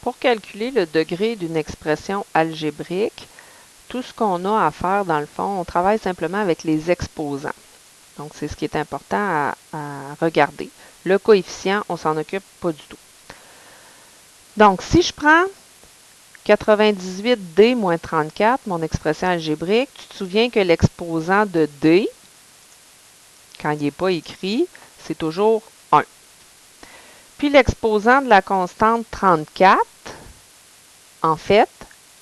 Pour calculer le degré d'une expression algébrique, tout ce qu'on a à faire dans le fond, on travaille simplement avec les exposants. Donc, c'est ce qui est important à regarder. Le coefficient, on s'en occupe pas du tout. Donc, si je prends 98D moins 34, mon expression algébrique, tu te souviens que l'exposant de D, quand il n'est pas écrit, c'est toujours 1. Puis l'exposant de la constante 34, en fait,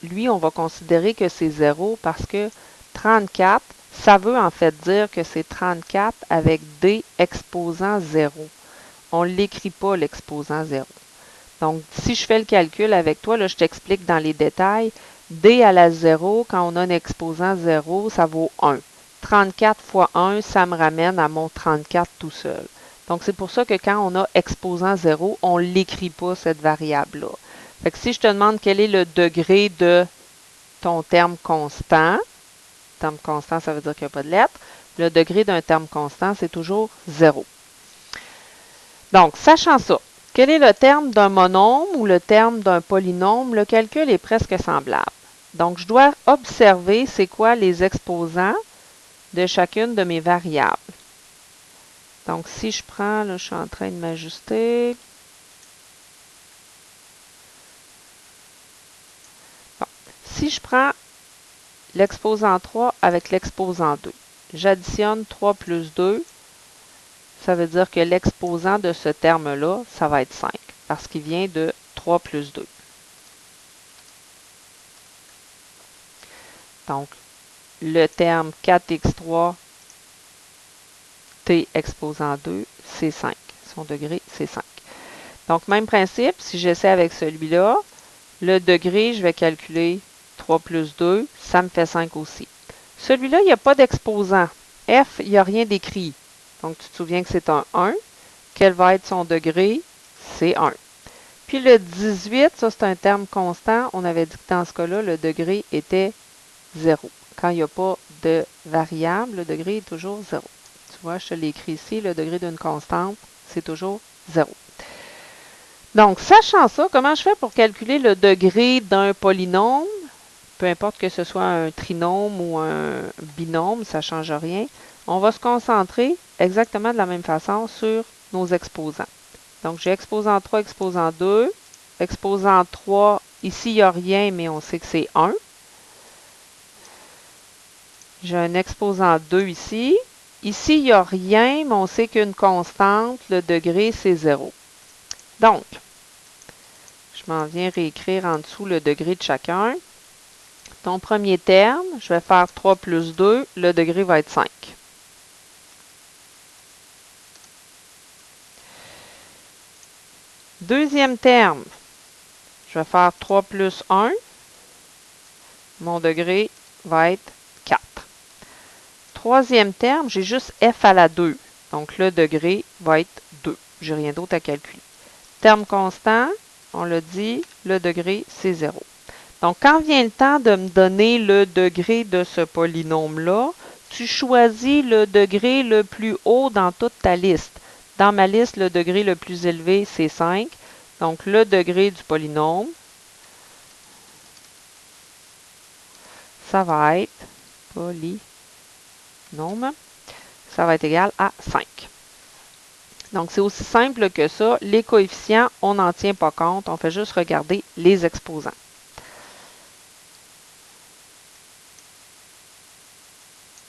lui, on va considérer que c'est 0 parce que 34, ça veut en fait dire que c'est 34 avec D exposant 0. On ne l'écrit pas, l'exposant 0. Donc, si je fais le calcul avec toi, là, je t'explique dans les détails. D à la 0, quand on a un exposant 0, ça vaut 1. 34 fois 1, ça me ramène à mon 34 tout seul. Donc, c'est pour ça que quand on a exposant 0, on ne l'écrit pas, cette variable-là. Fait que si je te demande quel est le degré de ton terme constant, terme constant, ça veut dire qu'il n'y a pas de lettre, le degré d'un terme constant, c'est toujours 0. Donc, sachant ça, quel est le terme d'un monôme ou le terme d'un polynôme? Le calcul est presque semblable. Donc, je dois observer c'est quoi les exposants de chacune de mes variables. Donc, si je prends, là, je suis en train de m'ajuster. Bon. Si je prends l'exposant 3 avec l'exposant 2, j'additionne 3 plus 2, ça veut dire que l'exposant de ce terme-là, ça va être 5, parce qu'il vient de 3 plus 2. Donc, le terme 4x3 t exposant 2, c'est 5. Son degré, c'est 5. Donc, même principe, si j'essaie avec celui-là, le degré, je vais calculer 3 plus 2, ça me fait 5 aussi. Celui-là, il n'y a pas d'exposant. F, il n'y a rien d'écrit. Donc, tu te souviens que c'est un 1. Quel va être son degré? C'est 1. Puis le 18, ça c'est un terme constant. On avait dit que dans ce cas-là, le degré était 0. Quand il n'y a pas de variable, le degré est toujours 0. Tu vois, je te l'ai écrit ici, le degré d'une constante, c'est toujours 0. Donc, sachant ça, comment je fais pour calculer le degré d'un polynôme? Peu importe que ce soit un trinôme ou un binôme, ça ne change rien. On va se concentrer exactement de la même façon sur nos exposants. Donc, j'ai exposant 3, exposant 2. Exposant 3, ici, il n'y a rien, mais on sait que c'est 1. J'ai un exposant 2 ici. Ici, il n'y a rien, mais on sait qu'une constante, le degré, c'est 0. Donc, je m'en viens réécrire en dessous le degré de chacun. Ton premier terme, je vais faire 3 plus 2, le degré va être 5. Deuxième terme, je vais faire 3 plus 1, mon degré va être 4. Troisième terme, j'ai juste f à la 2, donc le degré va être 2. Je n'ai rien d'autre à calculer. Terme constant, on l'a dit, le degré, c'est 0. Donc, quand vient le temps de me donner le degré de ce polynôme-là, tu choisis le degré le plus haut dans toute ta liste. Dans ma liste, le degré le plus élevé, c'est 5. Donc, le degré du polynôme, ça va être polynôme, ça va être égal à 5. Donc, c'est aussi simple que ça. Les coefficients, on n'en tient pas compte. On fait juste regarder les exposants.